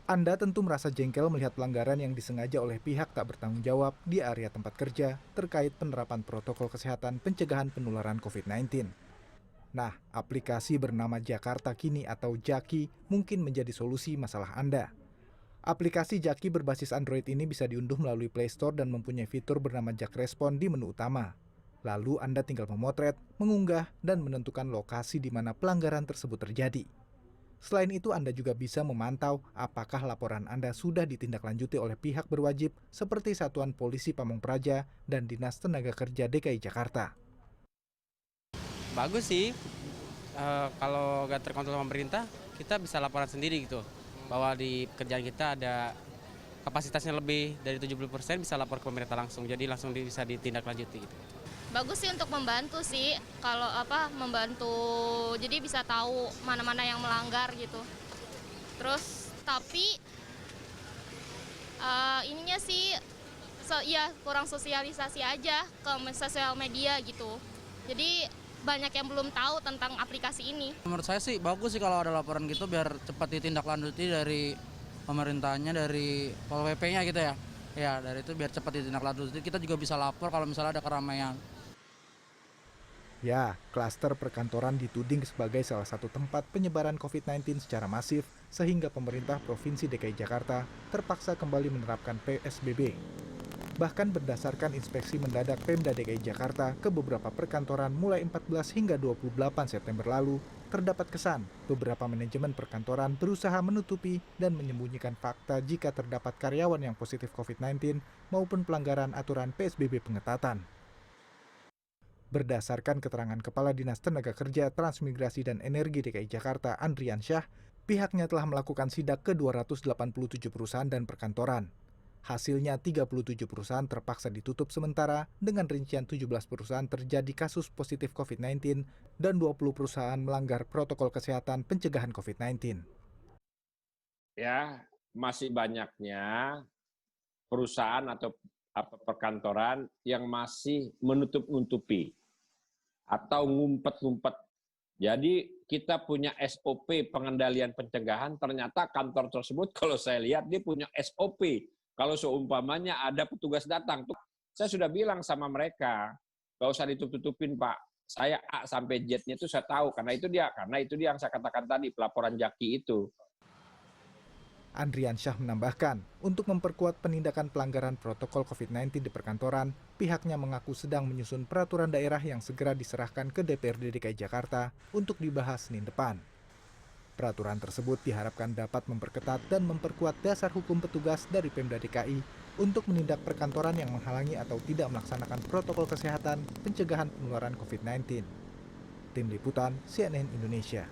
Anda tentu merasa jengkel melihat pelanggaran yang disengaja oleh pihak tak bertanggung jawab di area tempat kerja terkait penerapan protokol kesehatan pencegahan penularan COVID-19. Nah, aplikasi bernama Jakarta Kini atau Jaki mungkin menjadi solusi masalah Anda. Aplikasi Jaki berbasis Android ini bisa diunduh melalui Play Store dan mempunyai fitur bernama Jak Respon di menu utama. Lalu Anda tinggal memotret, mengunggah, dan menentukan lokasi di mana pelanggaran tersebut terjadi. Selain itu, Anda juga bisa memantau apakah laporan Anda sudah ditindaklanjuti oleh pihak berwajib seperti Satuan Polisi Pamong Praja dan Dinas Tenaga Kerja DKI Jakarta. Bagus sih, kalau nggak terkontrol sama pemerintah, kita bisa laporan sendiri gitu. Bahwa di pekerjaan kita ada kapasitasnya lebih dari 70% bisa lapor ke pemerintah langsung, jadi langsung bisa ditindaklanjuti gitu. Bagus sih untuk membantu sih, kalau membantu jadi bisa tahu mana-mana yang melanggar gitu. Terus tapi ininya sih ya kurang sosialisasi aja ke sosial media gitu. Jadi banyak yang belum tahu tentang aplikasi ini. Menurut saya sih bagus sih kalau ada laporan gitu biar cepat ditindaklanjuti dari pemerintahnya, dari Pol PP-nya gitu ya. Ya, dari itu biar cepat ditindaklanjuti. Kita juga bisa lapor kalau misalnya ada keramaian. Ya, klaster perkantoran dituding sebagai salah satu tempat penyebaran COVID-19 secara masif, sehingga pemerintah Provinsi DKI Jakarta terpaksa kembali menerapkan PSBB. Bahkan berdasarkan inspeksi mendadak Pemda DKI Jakarta ke beberapa perkantoran mulai 14 hingga 28 September lalu, terdapat kesan beberapa manajemen perkantoran berusaha menutupi dan menyembunyikan fakta jika terdapat karyawan yang positif COVID-19 maupun pelanggaran aturan PSBB pengetatan. Berdasarkan keterangan Kepala Dinas Tenaga Kerja, Transmigrasi dan Energi DKI Jakarta, Andrian Syah, pihaknya telah melakukan sidak ke 287 perusahaan dan perkantoran. Hasilnya 37 perusahaan terpaksa ditutup sementara dengan rincian 17 perusahaan terjadi kasus positif COVID-19 dan 20 perusahaan melanggar protokol kesehatan pencegahan COVID-19. Ya, masih banyaknya perusahaan atau perkantoran yang masih menutup-nutupi atau ngumpet-ngumpet. Jadi kita punya SOP pengendalian pencegahan, ternyata kantor tersebut kalau saya lihat dia punya SOP. Kalau seumpamanya ada petugas datang, tuh saya sudah bilang sama mereka, nggak usah ditutup-tutupin Pak. Saya A sampai Z-nya itu saya tahu, karena itu dia yang saya katakan tadi, pelaporan Jaki itu. Andrian Syah menambahkan, untuk memperkuat penindakan pelanggaran protokol COVID-19 di perkantoran, pihaknya mengaku sedang menyusun peraturan daerah yang segera diserahkan ke DPRD DKI Jakarta untuk dibahas Senin depan. Peraturan tersebut diharapkan dapat memperketat dan memperkuat dasar hukum petugas dari Pemda DKI untuk menindak perkantoran yang menghalangi atau tidak melaksanakan protokol kesehatan pencegahan penularan COVID-19. Tim Liputan CNN Indonesia.